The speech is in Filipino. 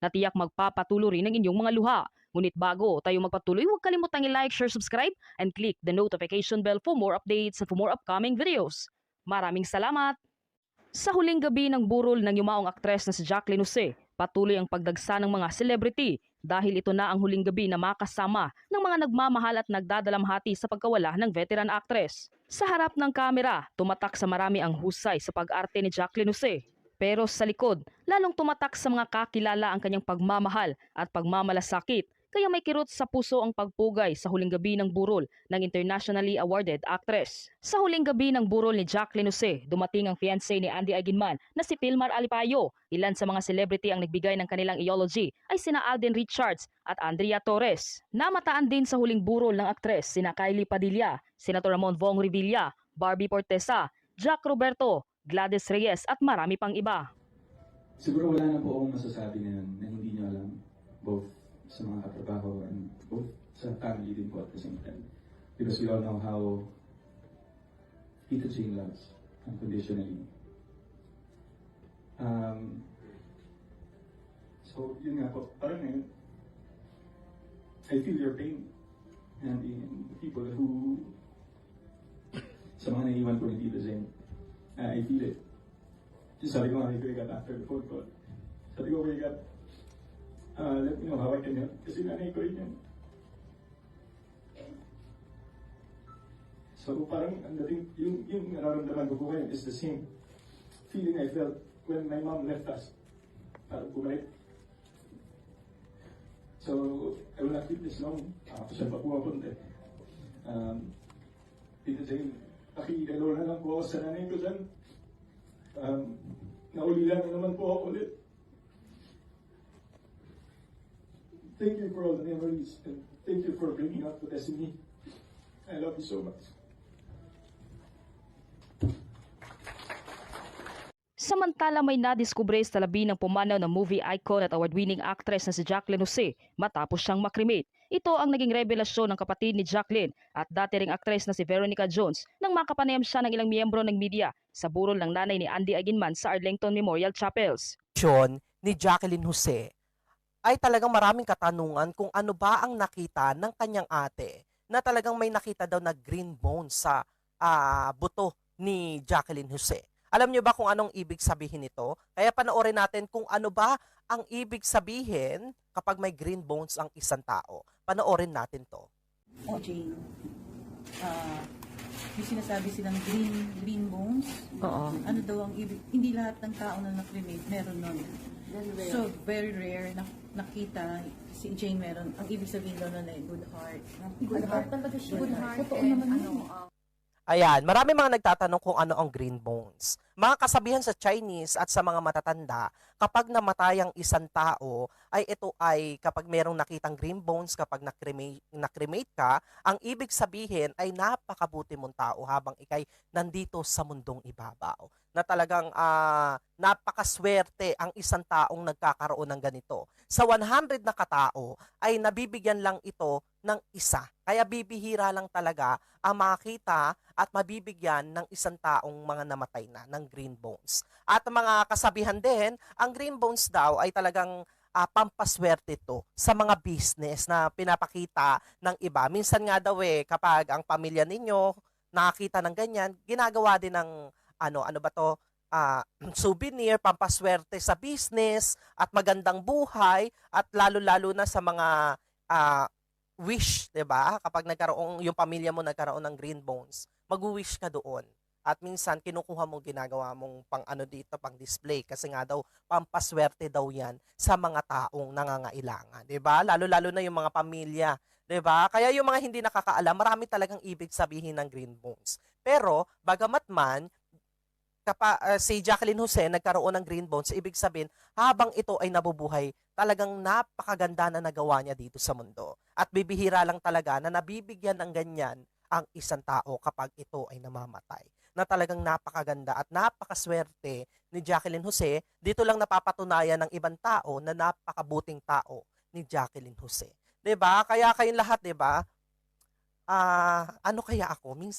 na tiyak magpapatuloy rin ng inyong mga luha. Ngunit bago tayo magpatuloy, huwag kalimutang i-like, share, subscribe, and click the notification bell for more updates and for more upcoming videos. Maraming salamat! Sa huling gabi ng burol ng yumaong aktres na si Jacqueline Jose, patuloy ang pagdagsa ng mga celebrity dahil ito na ang huling gabi na makasama ng mga nagmamahal at nagdadalamhati sa pagkawala ng veteran actress. Sa harap ng kamera, tumatak sa marami ang husay sa pag-arte ni Jacqueline Jose. Pero sa likod, lalong tumatak sa mga kakilala ang kanyang pagmamahal at pagmamalasakit. Kaya may kirot sa puso ang pagpugay sa huling gabi ng burol ng internationally awarded actress. Sa huling gabi ng burol ni Jacqueline Jose, dumating ang fiancé ni Andy Aguinman na si Pilmar Alipayo. Ilan sa mga celebrity ang nagbigay ng kanilang eulogy ay sina Alden Richards at Andrea Torres. Namataan din sa huling burol ng actress sina Kylie Padilla, Senator Ramon Vong Revilla, Barbie Portesa, Jack Roberto, Gladys Reyes at marami pang iba. Siguro wala na po akong masasabi na hindi nyo alam, both sa mga katrabaho and both sa family din po at the same time. Because we all know how Tita Jane loves unconditionally. So, yun nga po, parang ngayon, I feel your pain. And in people who, sa mga naiwan po ni Tita Jane, I feel it. Sabi ko nga kay Kat after the phone call, sabi ko kay Kat, let me know how I can help. Kasi nanay ko rin yan. So parang ang dating, yung nararamdaman ko po ngayon is the same feeling I felt when my mom left us. Parang bumalik. So I will not keep this long. Ako siya pa pumapunta. Tita Jane, pakilalo na lang po ako sa nanay ko dyan. Naulilan na naman po ako ulit. Thank you for all the memories and thank you for bringing out the best in me. I love you so much. Samantala may nadiskubre sa labi ng pumanaw ng movie icon at award-winning actress na si Jacqueline Jose matapos siyang makremate. Ito ang naging revelasyon ng kapatid ni Jacqueline at dati ring actress na si Veronica Jones nang makapanayam siya ng ilang miyembro ng media sa burol ng nanay ni Andy Aguinman sa Arlington Memorial Chapels. Ni Jacqueline Jose ay talagang maraming katanungan kung ano ba ang nakita ng kanyang ate na talagang may nakita daw na green bones sa buto ni Jacqueline Jose. Alam niyo ba kung anong ibig sabihin nito? Kaya panoorin natin kung ano ba ang ibig sabihin kapag may green bones ang isang tao. Panoorin natin to. Jane, may sinasabi silang green bones. Oo. Ano daw ang ibig? Hindi lahat ng tao na na-cremate meron nun. So, very rare na nakita si Jane meron. Ang ibig sabihin daw nun ay good heart. Good heart talaga siya. Good heart. Totoo And naman yun. Ayan, marami mga nagtatanong kung ano ang green bones. Mga kasabihan sa Chinese at sa mga matatanda, kapag namatay ang isang tao, ay ito ay kapag merong nakitang green bones, kapag na-cremate ka, ang ibig sabihin ay napakabuti mong tao habang ikay nandito sa mundong ibabaw. Na talagang napakaswerte ang isang taong nagkakaroon ng ganito. Sa 100 na katao ay nabibigyan lang ito ng isa. Kaya bibihira lang talaga ang makita at mabibigyan ng isang taong mga namatay na ng green bones. At mga kasabihan din, ang green bones daw ay talagang pampaswerte to sa mga business na pinapakita ng iba. Minsan nga daw kapag ang pamilya ninyo nakakita ng ganyan, ginagawa din ng ano ba to? Souvenir, pampaswerte sa business at magandang buhay at lalo-lalo na sa mga wish, 'di ba? Kapag yung pamilya mo nagkaroon ng green bones, mag-wish ka doon. At minsan kinukuha mo, ginagawa mong pang dito, pang display kasi nga daw pampaswerte daw 'yan sa mga taong nangangailangan, 'di ba? Lalo-lalo na yung mga pamilya, 'di ba? Kaya yung mga hindi nakakaalam, marami talagang ibig sabihin ng green bones. Pero bagamat man si Jacqueline Jose nagkaroon ng green bones, ibig sabihin, habang ito ay nabubuhay, talagang napakaganda na nagawa niya dito sa mundo. At bibihira lang talaga na nabibigyan ng ganyan ang isang tao kapag ito ay namamatay. Na talagang napakaganda at napakaswerte ni Jacqueline Jose, dito lang napapatunayan ng ibang tao na napakabuting tao ni Jacqueline Jose. 'Di ba? Kaya kayong lahat, 'di ba? Ano kaya ako? Minsan